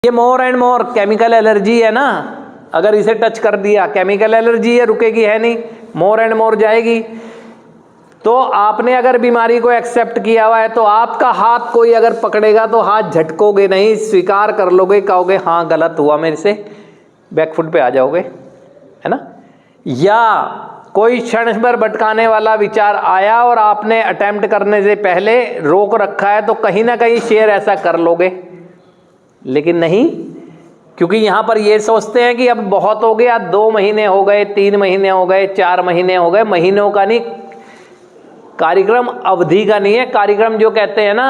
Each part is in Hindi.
ये more and more chemical allergy है ना, अगर इसे टच कर दिया केमिकल एलर्जी है, रुकेगी है नहीं, मोर एंड मोर जाएगी। तो आपने अगर बीमारी को एक्सेप्ट किया हुआ है तो आपका हाथ कोई अगर पकड़ेगा तो हाथ झटकोगे नहीं, स्वीकार कर लोगे, कहोगे हाँ गलत हुआ मेरे से, बैकफुट पे आ जाओगे, है ना। या कोई क्षण भर भटकाने वाला विचार आया और आपने अटेम्प्ट करने से पहले रोक रखा है तो कहीं ना कहीं शेयर ऐसा कर लोगे, लेकिन नहीं, क्योंकि यहां पर ये सोचते हैं कि अब बहुत हो गया, 2 महीने हो गए, 3 महीने हो गए, 4 महीने हो गए, महीनों का नहीं, कार्यक्रम अवधि का नहीं है। कार्यक्रम जो कहते हैं ना,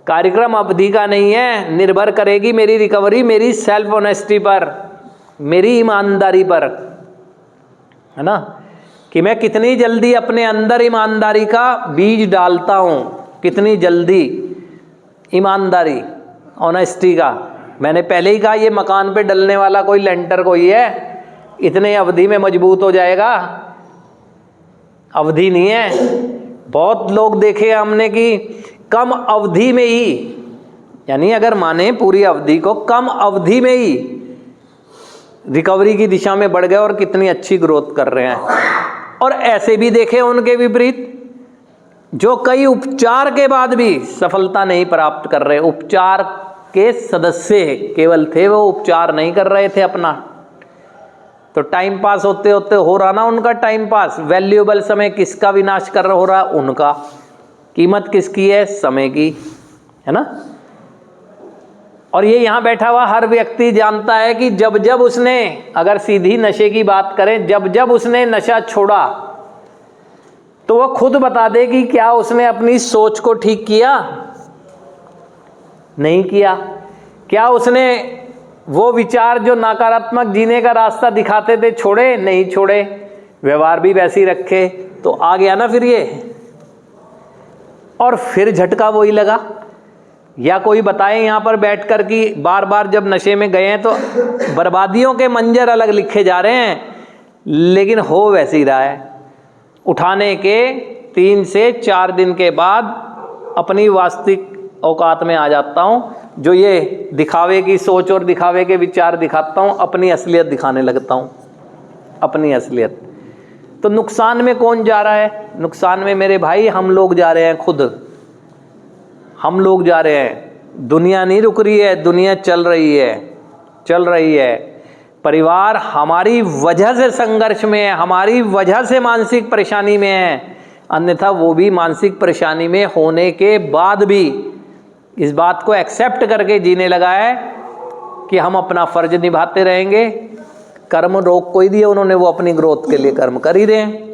कार्यक्रम अवधि का नहीं है, निर्भर करेगी मेरी रिकवरी मेरी सेल्फ ऑनेस्टी पर, मेरी ईमानदारी पर, है ना, कि मैं कितनी जल्दी अपने अंदर ईमानदारी का बीज डालता हूं, कितनी जल्दी ईमानदारी ऑनेस्टी का। मैंने पहले ही कहा ये मकान पे डलने वाला कोई लेंटर कोई है, इतने अवधि में मजबूत हो जाएगा, अवधि नहीं है। बहुत लोग देखे हमने कि कम अवधि में ही, यानी अगर माने पूरी अवधि को, कम अवधि में ही रिकवरी की दिशा में बढ़ गए और कितनी अच्छी ग्रोथ कर रहे हैं। और ऐसे भी देखे उनके विपरीत जो कई उपचार के बाद भी सफलता नहीं प्राप्त कर रहे, उपचार के सदस्य केवल थे, वो उपचार नहीं कर रहे थे अपना, तो टाइम पास होते होते हो रहा ना उनका टाइम पास। वैल्यूएबल समय किसका विनाश कर हो रहा, उनका। कीमत किसकी है, समय की, है ना। और ये यहां बैठा हुआ हर व्यक्ति जानता है कि जब जब उसने, अगर सीधी नशे की बात करें, जब जब उसने नशा छोड़ा तो वो खुद बता दे कि क्या उसने अपनी सोच को ठीक किया, नहीं किया। क्या उसने वो विचार जो नकारात्मक जीने का रास्ता दिखाते थे छोड़े, नहीं छोड़े, व्यवहार भी वैसे ही रखे, तो आ गया ना फिर ये। और फिर झटका वही लगा। या कोई बताए यहाँ पर बैठकर कि बार बार जब नशे में गए हैं तो बर्बादियों के मंजर अलग लिखे जा रहे हैं, लेकिन हो वैसे ही रहा है। उठाने के 3 से 4 दिन के बाद अपनी वास्तविक औकात में आ जाता हूँ। जो ये दिखावे की सोच और दिखावे के विचार दिखाता हूँ, अपनी असलियत दिखाने लगता हूँ, अपनी असलियत। तो नुकसान में कौन जा रहा है, नुकसान में मेरे भाई हम लोग जा रहे हैं, खुद हम लोग जा रहे हैं। दुनिया नहीं रुक रही है, दुनिया चल रही है, चल रही है। परिवार हमारी वजह से संघर्ष में है, हमारी वजह से मानसिक परेशानी में है, अन्यथा वो भी मानसिक परेशानी में होने के बाद भी इस बात को एक्सेप्ट करके जीने लगा है कि हम अपना फर्ज निभाते रहेंगे। कर्म रोक कोई दिए उन्होंने, वो अपनी ग्रोथ के लिए कर्म कर ही रहे हैं।